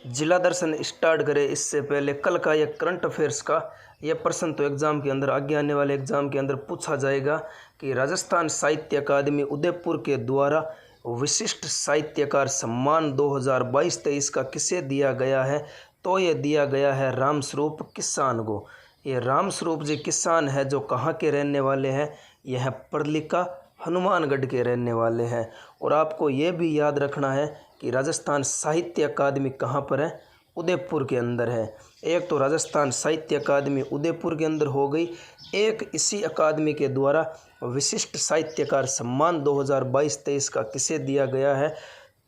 जिला दर्शन स्टार्ट करें इससे पहले कल का ये करंट अफेयर्स का ये प्रश्न तो एग्ज़ाम के अंदर आगे आने वाले एग्ज़ाम के अंदर पूछा जाएगा कि राजस्थान साहित्य अकादमी उदयपुर के द्वारा विशिष्ट साहित्यकार सम्मान 2022-23 का किसे दिया गया है। तो ये दिया गया है रामस्वरूप किसान को। ये रामस्वरूप जी किसान है जो कहाँ के रहने वाले हैं, यह पर्लिका हनुमानगढ़ के रहने वाले हैं। और आपको ये भी याद रखना है कि राजस्थान साहित्य अकादमी कहाँ पर है, उदयपुर के अंदर है। एक तो राजस्थान साहित्य अकादमी उदयपुर के अंदर हो गई, एक इसी अकादमी के द्वारा विशिष्ट साहित्यकार सम्मान 2022-23 का किसे दिया गया है,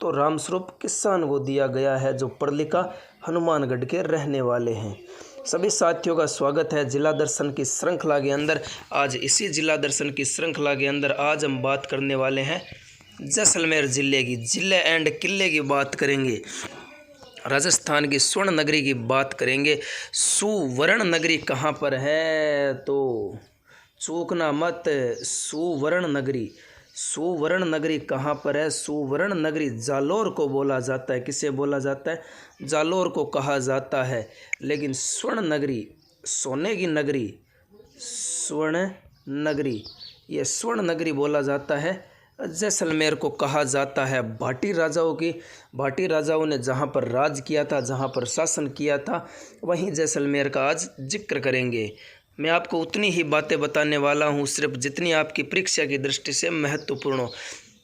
तो रामस्वरूप किसान को दिया गया है जो पर्लिका हनुमानगढ़ के रहने वाले हैं। सभी साथियों का स्वागत है जिला दर्शन की श्रृंखला के अंदर। आज इसी जिला दर्शन की श्रृंखला के अंदर आज हम बात करने वाले हैं जैसलमेर ज़िले की, ज़िले एंड किले की बात करेंगे, राजस्थान की स्वर्ण नगरी की बात करेंगे। सुवर्ण नगरी कहाँ पर है, तो चूकना मत, सुवर्ण नगरी। सुवर्ण नगरी कहाँ पर है, सुवर्ण नगरी जालोर को बोला जाता है। किसे बोला जाता है, जालोर को कहा जाता है। लेकिन स्वर्ण नगरी, सोने की नगरी, स्वर्ण नगरी, ये स्वर्ण नगरी बोला जाता है जैसलमेर को कहा जाता है भाटी राजाओं की। भाटी राजाओं ने जहाँ पर राज किया था, जहाँ पर शासन किया था, वहीं जैसलमेर का आज जिक्र करेंगे। मैं आपको उतनी ही बातें बताने वाला हूँ सिर्फ जितनी आपकी परीक्षा की दृष्टि से महत्वपूर्ण हो।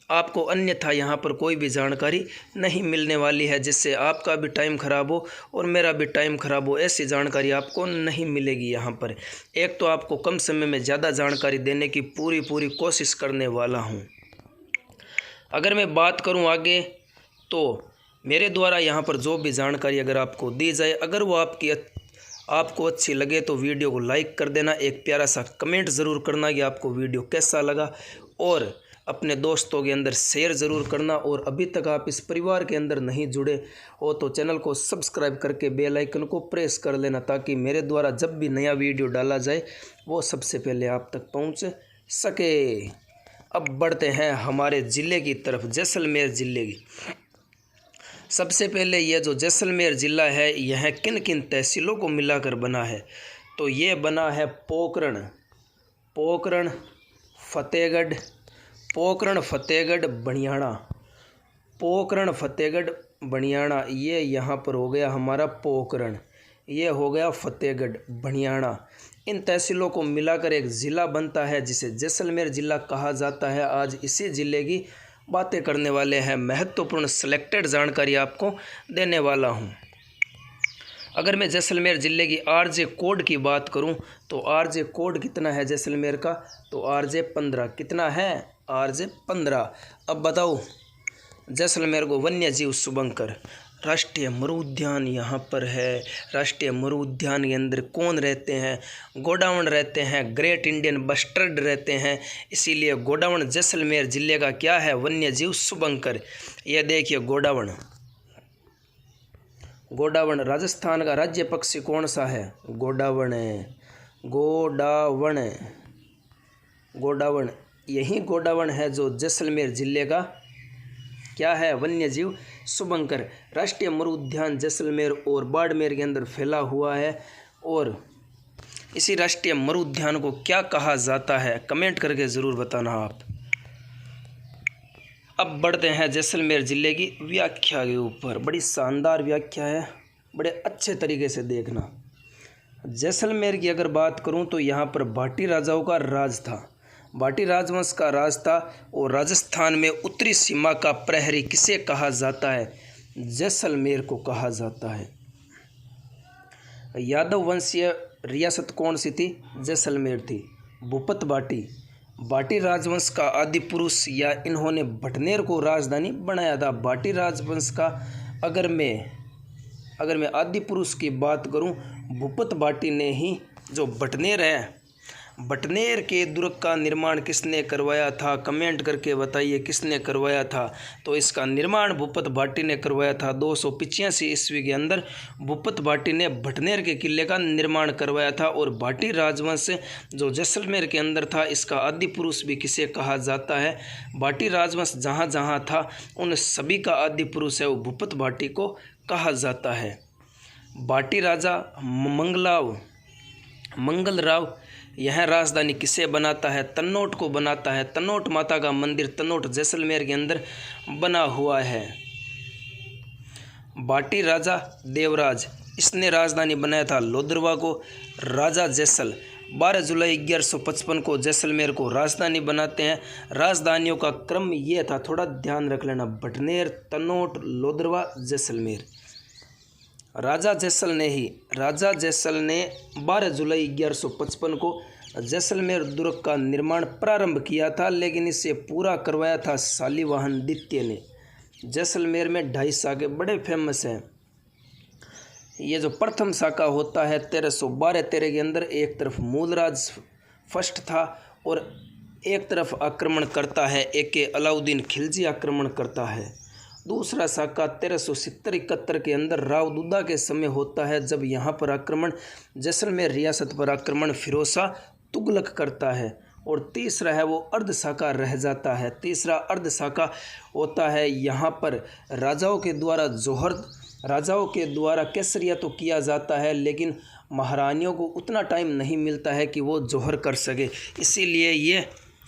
आपको अन्यथा यहाँ पर कोई भी जानकारी नहीं मिलने वाली है जिससे आपका भी टाइम ख़राब हो और मेरा भी टाइम ख़राब हो। ऐसी जानकारी आपको नहीं मिलेगी यहाँ पर। एक तो आपको कम समय में ज़्यादा जानकारी देने की पूरी कोशिश करने वाला हूँ। अगर मैं बात करूं आगे, तो मेरे द्वारा यहाँ पर जो भी जानकारी अगर आपको दी जाए, अगर वो आपको अच्छी लगे तो वीडियो को लाइक कर देना, एक प्यारा सा कमेंट ज़रूर करना कि आपको वीडियो कैसा लगा, और अपने दोस्तों के अंदर शेयर ज़रूर करना। और अभी तक आप इस परिवार के अंदर नहीं जुड़े हो तो चैनल को सब्सक्राइब करके बेल आइकन को प्रेस कर लेना, ताकि मेरे द्वारा जब भी नया वीडियो डाला जाए वो सबसे पहले आप तक पहुँच सके। अब बढ़ते हैं हमारे ज़िले की तरफ, जैसलमेर ज़िले की। सबसे पहले यह जो जैसलमेर ज़िला है यह किन किन तहसीलों को मिलाकर बना है, तो ये बना है पोकरण, फतेहगढ़, बनियाना, पोकरण फतेहगढ़ बनियाना। ये यहाँ पर हो गया हमारा पोकरण, ये हो गया फतेहगढ़ बनियाना। इन तहसीलों को मिलाकर एक ज़िला बनता है जिसे जैसलमेर ज़िला कहा जाता है। आज इसी ज़िले की बातें करने वाले हैं, महत्वपूर्ण सिलेक्टेड जानकारी आपको देने वाला हूं। अगर मैं जैसलमेर ज़िले की आरजे कोड की बात करूं तो आरजे कोड कितना है जैसलमेर का, तो आरजे 15। कितना है, आरजे 15। अब बताओ जैसलमेर को वन्य जीव शुभंकर, राष्ट्रीय मरु उद्यान यहाँ पर है। राष्ट्रीय मरु उद्यान के अंदर कौन रहते हैं, गोडावण रहते हैं, ग्रेट इंडियन बस्टर्ड रहते हैं, इसीलिए गोडावण जैसलमेर ज़िले का क्या है, वन्य जीव शुभंकर। यह देखिए गोडावण, राजस्थान का राज्य पक्षी कौन सा है, गोडावण, यही गोडावण है जो जैसलमेर ज़िले का क्या है, वन्य जीव शुभंकर। राष्ट्रीय मरु उद्यान जैसलमेर और बाड़मेर के अंदर फैला हुआ है। और इसी राष्ट्रीय मरु उद्यान को क्या कहा जाता है, कमेंट करके ज़रूर बताना आप। अब बढ़ते हैं जैसलमेर ज़िले की व्याख्या के ऊपर। बड़ी शानदार व्याख्या है, बड़े अच्छे तरीके से देखना। जैसलमेर की अगर बात करूं तो यहाँ पर भाटी राजाओं का राज था, भाटी राजवंश का राज था। और राजस्थान में उत्तरी सीमा का प्रहरी किसे कहा जाता है, जैसलमेर को कहा जाता है। यादव वंशीय रियासत कौन सी थी, जैसलमेर थी। भूपत भाटी राजवंश का आदि पुरुष, या इन्होंने भटनेर को राजधानी बनाया था। भाटी राजवंश का अगर मैं आदि पुरुष की बात करूं, भूपत भाटी ने ही जो भटनेर है, भटनेर के दुर्ग का निर्माण किसने करवाया था, कमेंट करके बताइए किसने करवाया था। तो इसका निर्माण भूपत भाटी ने करवाया था। 285 ईस्वी के अंदर भूपत भाटी ने भटनेर के किले का निर्माण करवाया था। और भाटी राजवंश जो जैसलमेर के अंदर था, इसका आदि पुरुष भी किसे कहा जाता है, भाटी राजवंश जहाँ जहाँ था उन सभी का आदि पुरुष है वो भूपत भाटी को कहा जाता है। बाटी राजा मंगलराव यह राजधानी किसे बनाता है? तन्नौट को बनाता है। तन्नौट माता का मंदिर तन्नौट जैसलमेर के अंदर बना हुआ है। बाटी राजा देवराज, इसने राजधानी बनाया था लोदरवा को। राजा जैसल 12 जुलाई 1155 को जैसलमेर को राजधानी बनाते हैं। राजधानियों का क्रम ये था, थोड़ा ध्यान रख लेना, भटनेर, तन्नौट, लोदरवा, जैसलमेर। राजा जैसल ने 12 जुलाई 1155 को जैसलमेर दुर्ग का निर्माण प्रारंभ किया था, लेकिन इसे पूरा करवाया था शालिवाहन द्वितीय ने। जैसलमेर में 2.5 साके बड़े फेमस हैं। ये जो प्रथम साका होता है 1312-13 के अंदर, एक तरफ मूलराज फर्स्ट था और एक तरफ आक्रमण करता है AK अलाउद्दीन खिलजी आक्रमण करता है। दूसरा साका 1370-71 के अंदर रावदुद्दा के समय होता है, जब यहाँ पर आक्रमण जैसलमेर रियासत पर आक्रमण फिरोज शाह तुगलक करता है। और तीसरा है वो अर्ध साका रह जाता है। तीसरा अर्ध साका होता है यहाँ पर राजाओं के द्वारा केसरिया तो किया जाता है, लेकिन महारानियों को उतना टाइम नहीं मिलता है कि वो जोहर कर सके, इसीलिए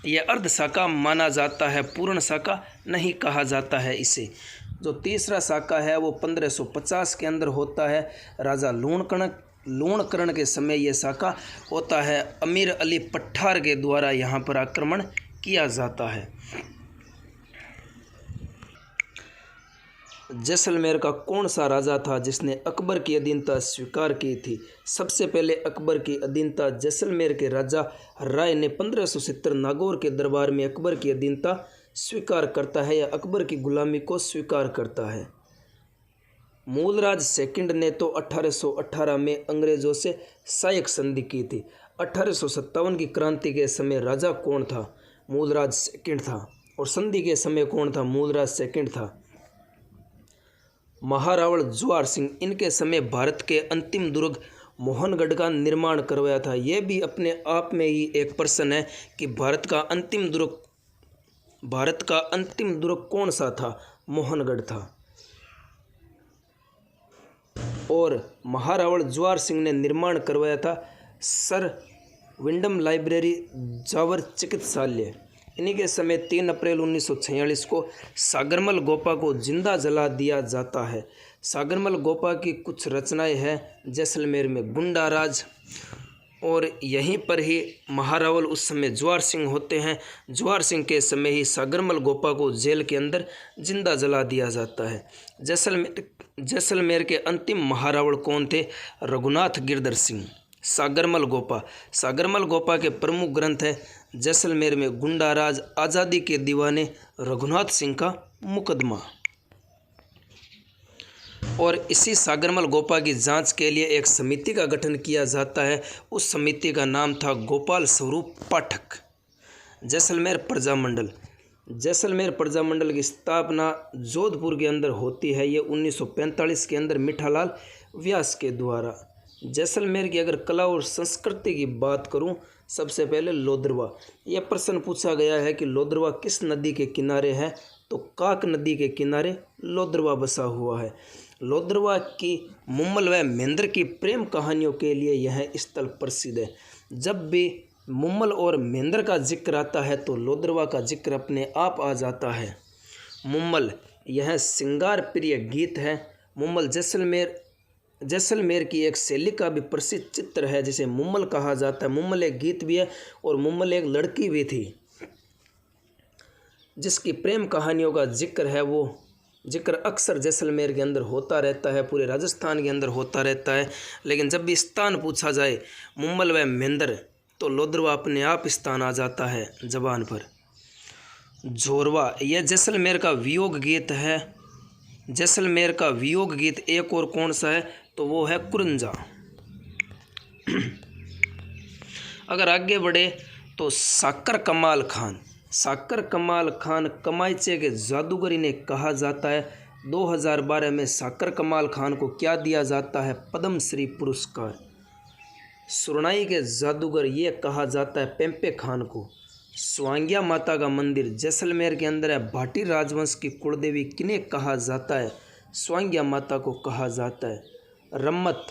ये अर्ध साका माना जाता है, पूर्ण साका नहीं कहा जाता है इसे। जो तीसरा साका है वो 1550 के अंदर होता है। राजा लूणकरण के समय ये साका होता है। अमीर अली पठार के द्वारा यहाँ पर आक्रमण किया जाता है। जैसलमेर का कौन सा राजा था जिसने अकबर की अधीनता स्वीकार की थी? सबसे पहले अकबर की अधीनता जैसलमेर के राजा राय ने 1570 नागौर के दरबार में अकबर की अधीनता स्वीकार करता है या अकबर की गुलामी को स्वीकार करता है। मूलराज सेकंड ने तो 1818 में अंग्रेजों से सहायक संधि की थी। 1857 की क्रांति के समय राजा कौन था? मूलराज सेकंड था। और संधि के समय कौन था? मूलराज सेकंड था। महारावल जुआर सिंह, इनके समय भारत के अंतिम दुर्ग मोहनगढ़ का निर्माण करवाया था। यह भी अपने आप में ही एक प्रश्न है कि भारत का अंतिम दुर्ग कौन सा था? मोहनगढ़ था। और महारावल जुआर सिंह ने निर्माण करवाया था सर विंडम लाइब्रेरी जावर चिकित्सालय। इन्हीं के समय 3 अप्रैल 1946 को सागरमल गोपा को जिंदा जला दिया जाता है। सागरमल गोपा की कुछ रचनाएं हैं जैसलमेर में गुंडा राज, और यहीं पर ही महारावल उस समय जुआर सिंह होते हैं। जुआर सिंह के समय ही सागरमल गोपा को जेल के अंदर जिंदा जला दिया जाता है। जैसलमेर के अंतिम महारावल कौन थे? रघुनाथ गिरधर सिंह। सागरमल गोपा के प्रमुख ग्रंथ है जैसलमेर में गुंडा राज, आज़ादी के दीवाने, रघुनाथ सिंह का मुकदमा। और इसी सागरमल गोपा की जांच के लिए एक समिति का गठन किया जाता है। उस समिति का नाम था गोपाल स्वरूप पाठक। जैसलमेर प्रजामंडल की स्थापना जोधपुर के अंदर होती है। ये 1945 के अंदर मिठालाल व्यास के द्वारा। जैसलमेर की अगर कला और संस्कृति की बात करूं, सबसे पहले लोदरवा। यह प्रश्न पूछा गया है कि लोदरवा किस नदी के किनारे है, तो काक नदी के किनारे लोदरवा बसा हुआ है। लोदरवा की मुम्मल व मेंद्र की प्रेम कहानियों के लिए यह स्थल प्रसिद्ध है। जब भी मुम्मल और मेंद्र का जिक्र आता है तो लोदरवा का जिक्र अपने आप आ जाता है। मुम्मल यह श्रृंगार प्रिय गीत है। मुम्मल जैसलमेर की एक शैली का भी प्रसिद्ध चित्र है जिसे मुम्मल कहा जाता है। मुम्मल एक गीत भी है और मुम्मल एक लड़की भी थी जिसकी प्रेम कहानियों का जिक्र है। वो जिक्र अक्सर जैसलमेर के अंदर होता रहता है, पूरे राजस्थान के अंदर होता रहता है, लेकिन जब भी स्थान पूछा जाए मुम्मल व मेंद्र तो लोदरवा अपने आप स्थान आ जाता है जबान पर। झोरवा यह जैसलमेर का वियोग गीत है। जैसलमेर का वियोग गीत एक और कौन सा है, तो वो है कुरंजा। अगर आगे बढ़े तो साकर कमाल खान कमाइचे के जादूगर इन्हें कहा जाता है। 2012 में साकर कमाल खान को क्या दिया जाता है? पद्मश्री पुरस्कार। सुरनाई के जादूगर ये कहा जाता है पेम्पे खान को। स्वांग्या माता का मंदिर जैसलमेर के अंदर है। भाटी राजवंश की कुलदेवी किन्हें कहा जाता है? स्वांग्या माता को कहा जाता है। रम्मत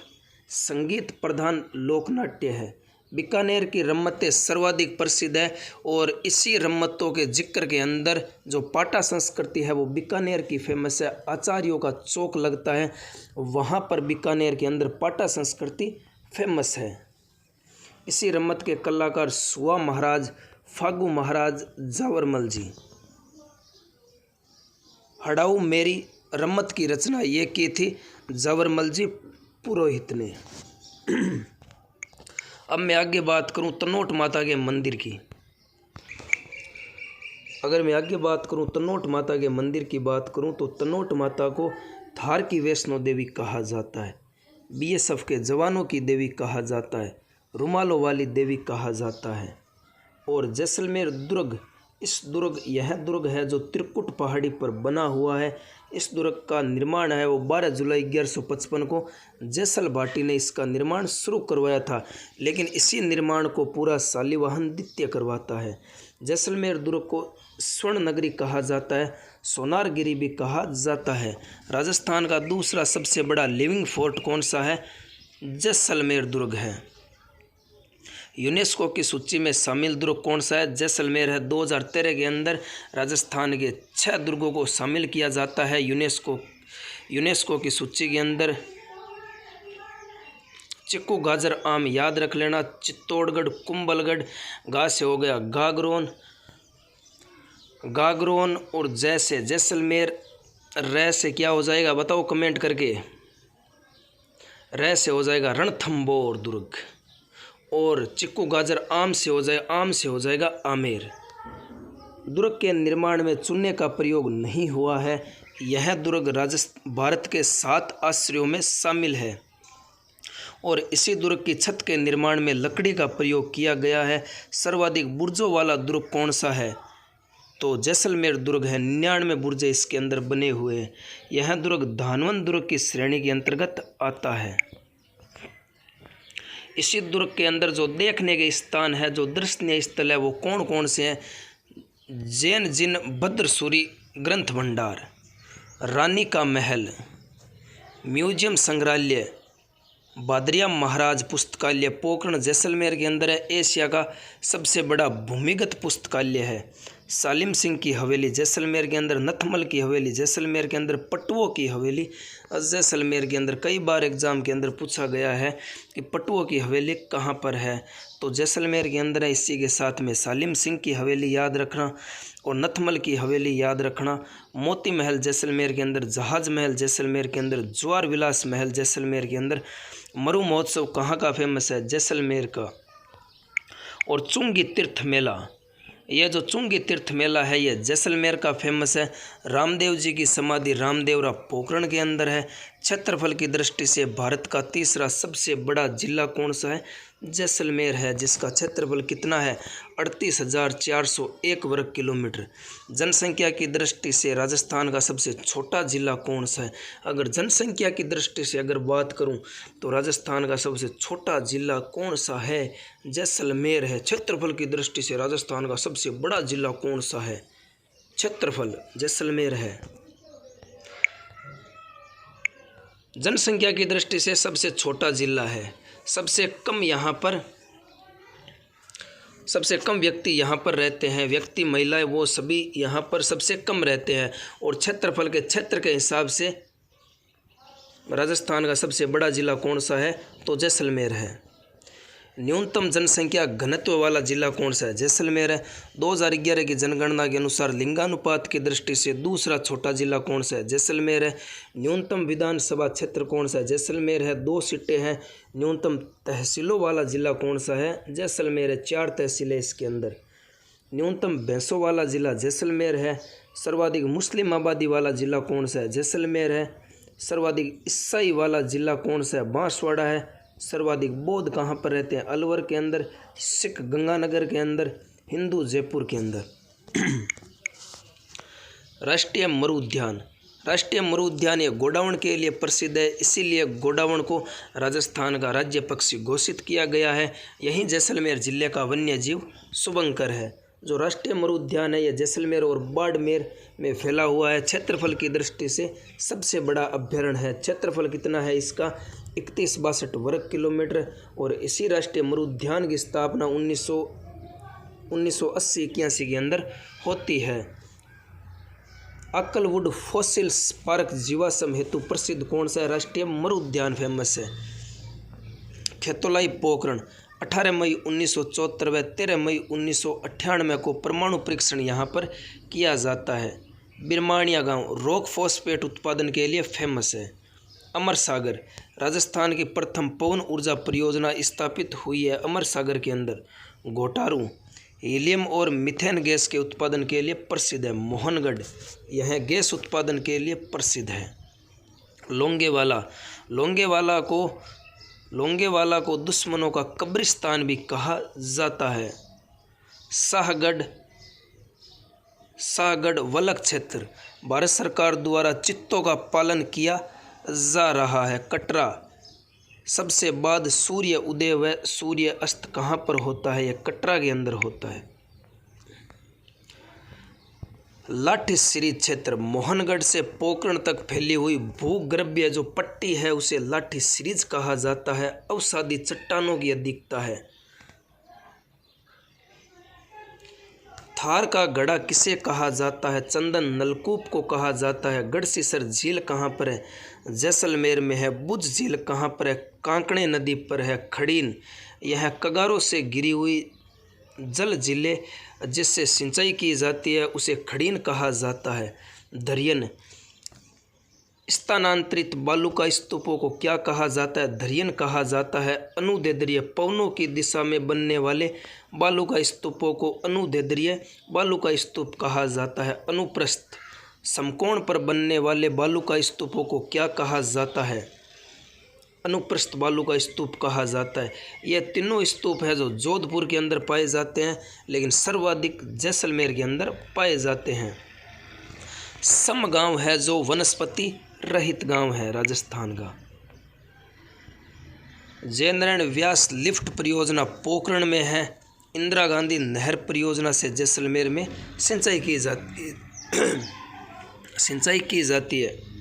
संगीत प्रधान लोकनाट्य है। बीकानेर की रम्मतें सर्वाधिक प्रसिद्ध है और इसी रम्मतों के जिक्र के अंदर जो पाटा संस्कृति है वो बीकानेर की फेमस है। आचार्यों का चौक लगता है, वहाँ पर बीकानेर के अंदर पाटा संस्कृति फेमस है। इसी रम्मत के कलाकार सुआ महाराज, फागू महाराज, जावरमल जी। हड़ाऊ मेरी रम्मत की रचना ये की थी जावरमल जी पुरोहित ने। अब मैं आगे बात करूं तनोट माता के मंदिर की। अगर मैं आगे बात करूं तनोट माता के मंदिर की बात करूं तो तनोट माता को धार की वैष्णो देवी कहा जाता है, बीएसएफ के जवानों की देवी कहा जाता है, रुमालों वाली देवी कहा जाता है। और जैसलमेर दुर्ग, इस दुर्ग यह दुर्ग है जो त्रिकुट पहाड़ी पर बना हुआ है। इस दुर्ग का निर्माण है वो 12 जुलाई 1155 को जैसल भाटी ने इसका निर्माण शुरू करवाया था, लेकिन इसी निर्माण को पूरा शालिवाहन द्वितीय करवाता है। जैसलमेर दुर्ग को स्वर्ण नगरी कहा जाता है, सोनारगिरी भी कहा जाता है। राजस्थान का दूसरा सबसे बड़ा लिविंग फोर्ट कौन सा है? जैसलमेर दुर्ग है। यूनेस्को की सूची में शामिल दुर्ग कौन सा है? जैसलमेर है। 2013 के अंदर राजस्थान के 6 दुर्गों को शामिल किया जाता है यूनेस्को की सूची के अंदर। चिक्कू, गाजर, आम याद रख लेना। चित्तौड़गढ़, कुंभलगढ़, गा से हो गया गागरोन और जय से जैसलमेर, रै से क्या हो जाएगा बताओ कमेंट करके। रै से हो जाएगा रणथंभौर दुर्ग। और चिक्कू, गाजर, आम से हो जाएगा आमेर। दुर्ग के निर्माण में चूने का प्रयोग नहीं हुआ है। यह दुर्ग भारत के 7 आश्रयों में शामिल है। और इसी दुर्ग की छत के निर्माण में लकड़ी का प्रयोग किया गया है। सर्वाधिक बुर्जों वाला दुर्ग कौन सा है? तो जैसलमेर दुर्ग है। 99 बुर्जे इसके अंदर बने हुए हैं। यह दुर्ग धानवंत दुर्ग की श्रेणी के अंतर्गत आता है। इसी दुर्ग के अंदर जो देखने के स्थान है, जो दर्शनीय स्थल है, वो कौन कौन से हैं? जैन जिन भद्रसूरी ग्रंथ भंडार, रानी का महल, म्यूजियम संग्रहालय, बादरिया महाराज पुस्तकालय पोकरण जैसलमेर के अंदर है। एशिया का सबसे बड़ा भूमिगत पुस्तकालय है। सालिम सिंह की हवेली जैसलमेर के अंदर, नथमल की हवेली जैसलमेर के अंदर, पटुओं की हवेली जैसलमेर के अंदर। कई बार एग्जाम के अंदर पूछा गया है कि पटुओं की हवेली कहाँ पर है, तो जैसलमेर के अंदर है। इसी के साथ में सालिम सिंह की हवेली याद रखना और नथमल की हवेली याद रखना। मोती महल जैसलमेर के अंदर, जहाज महल जैसलमेर के अंदर, ज्वार विलास महल जैसलमेर के अंदर। मरु महोत्सव कहाँ का फेमस है? जैसलमेर का। और चुंगी तीर्थ मेला, यह जो चुंगी तीर्थ मेला है ये जैसलमेर का फेमस है। रामदेव जी की समाधि रामदेवरा पोकरण के अंदर है। क्षेत्रफल की दृष्टि से भारत का तीसरा सबसे बड़ा जिला कौन सा है? जैसलमेर है, जिसका क्षेत्रफल कितना है? 38,401 वर्ग किलोमीटर। जनसंख्या की दृष्टि से राजस्थान का सबसे छोटा जिला कौन सा है? अगर जनसंख्या की दृष्टि से अगर बात करूं तो राजस्थान का सबसे छोटा जिला कौन सा है? जैसलमेर है। क्षेत्रफल की दृष्टि से राजस्थान का सबसे बड़ा जिला कौन सा है? क्षेत्रफल जैसलमेर है। जनसंख्या की दृष्टि से सबसे छोटा जिला है। सबसे कम व्यक्ति यहाँ पर रहते हैं, व्यक्ति महिलाएं वो सभी यहाँ पर सबसे कम रहते हैं। और क्षेत्रफल के क्षेत्र के हिसाब से राजस्थान का सबसे बड़ा जिला कौन सा है? तो जैसलमेर है। न्यूनतम जनसंख्या घनत्व वाला जिला कौन सा है? जैसलमेर है। 2011 की जनगणना के अनुसार लिंगानुपात की दृष्टि से दूसरा छोटा जिला कौन सा है? जैसलमेर है। न्यूनतम विधानसभा क्षेत्र कौन सा है? जैसलमेर है। 2 सीटें हैं। न्यूनतम तहसीलों वाला जिला कौन सा है? जैसलमेर है। 4 तहसीलें इसके अंदर। न्यूनतम भैंसों वाला जिला जैसलमेर है। सर्वाधिक मुस्लिम आबादी वाला जिला कौन सा है? जैसलमेर है। सर्वाधिक ईसाई वाला जिला कौन सा है? बांसवाड़ा है। सर्वाधिक बौद्ध कहाँ पर रहते हैं? अलवर के अंदर, सिख गंगानगर के अंदर, हिंदू जयपुर के अंदर। राष्ट्रीय मरु उद्यान ये गोडावण के लिए प्रसिद्ध है, इसीलिए गोडावण को राजस्थान का राज्य पक्षी घोषित किया गया है। यहीं जैसलमेर जिले का वन्य जीव शुभंकर है। जो राष्ट्रीय मरु उद्यान है यह जैसलमेर और बाड़मेर में फैला हुआ है। क्षेत्रफल की दृष्टि से सबसे बड़ा अभ्यारण्य है। क्षेत्रफल कितना है इसका? 3162 वर्ग किलोमीटर। और इसी राष्ट्रीय मरु उद्यान की स्थापना 1980-81 के अंदर होती है। अक्कलवुड फॉसिल्स पार्क जीवाश्म हेतु प्रसिद्ध कौन सा है? राष्ट्रीय मरु उद्यान फेमस है। खेतोलाई पोखरण 18 मई 1974 व 13 मई 1998 को परमाणु परीक्षण यहाँ पर किया जाता है। बिरमाणिया गांव रॉक फॉस्फेट उत्पादन के लिए फेमस है। अमर सागर राजस्थान की प्रथम पवन ऊर्जा परियोजना स्थापित हुई है। अमर सागर के अंदर घोटारू हीलियम और मीथेन गैस के उत्पादन के लिए प्रसिद्ध है। मोहनगढ़ यह गैस उत्पादन के लिए प्रसिद्ध है। लोंगेवाला को दुश्मनों का कब्रिस्तान भी कहा जाता है। शाहगढ़ वलक क्षेत्र भारत सरकार द्वारा चित्तों का पालन किया जा रहा है। कटरा सबसे बाद सूर्य उदय व सूर्य अस्त कहाँ पर होता है? यह कटरा के अंदर होता है। लाठी सीरीज क्षेत्र मोहनगढ़ से पोखरण तक फैली हुई भूगर्भीय जो पट्टी है उसे लाठी सीरीज कहा जाता है। अवसादी चट्टानों की अधिकता है। थार का गड़ा किसे कहा जाता है? चंदन नलकूप को कहा जाता है। गढ़सीसर झील कहाँ पर है? जैसलमेर में है। बुझ झील कहाँ पर है? कांकणे नदी पर है। खड़ीन यह कगारों से गिरी हुई जल झीलें जिससे सिंचाई की जाती है उसे खड़ीन कहा जाता है। धरियन स्थानांतरित बालू का स्तूपों को क्या कहा जाता है? धरियन कहा जाता है। अनुदैर्ध्य पवनों की दिशा में बनने वाले बालू का स्तूपों को अनुदैर्ध्य बालू का स्तूप कहा जाता है। अनुप्रस्थ समकोण पर बनने वाले बालू का स्तूपों को क्या कहा जाता है? अनुप्रस्थ बालू का स्तूप कहा जाता है। यह तीनों स्तूप है जो जोधपुर के अंदर पाए जाते हैं, लेकिन सर्वाधिक जैसलमेर के अंदर पाए जाते हैं। सम गांव है जो वनस्पति रहित गांव है राजस्थान का। जयनारायण व्यास लिफ्ट परियोजना पोखरण में है। इंदिरा गांधी नहर परियोजना से जैसलमेर में सिंचाई की जाती है।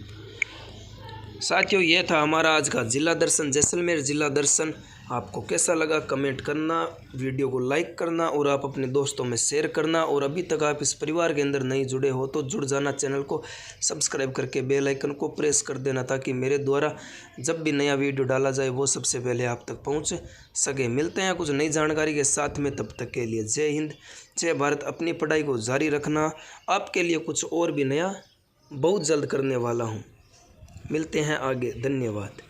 साथियों, यह था हमारा आज का जिला दर्शन, जैसलमेर जिला दर्शन। आपको कैसा लगा कमेंट करना, वीडियो को लाइक करना और आप अपने दोस्तों में शेयर करना। और अभी तक आप इस परिवार के अंदर नहीं जुड़े हो तो जुड़ जाना, चैनल को सब्सक्राइब करके बेल आइकन को प्रेस कर देना ताकि मेरे द्वारा जब भी नया वीडियो डाला जाए वो सबसे पहले आप तक पहुंच सके। मिलते हैं कुछ नई जानकारी के साथ में, तब तक के लिए जय हिंद जय भारत। अपनी पढ़ाई को जारी रखना। आपके लिए कुछ और भी नया बहुत जल्द करने वाला हूँ। मिलते हैं आगे। धन्यवाद।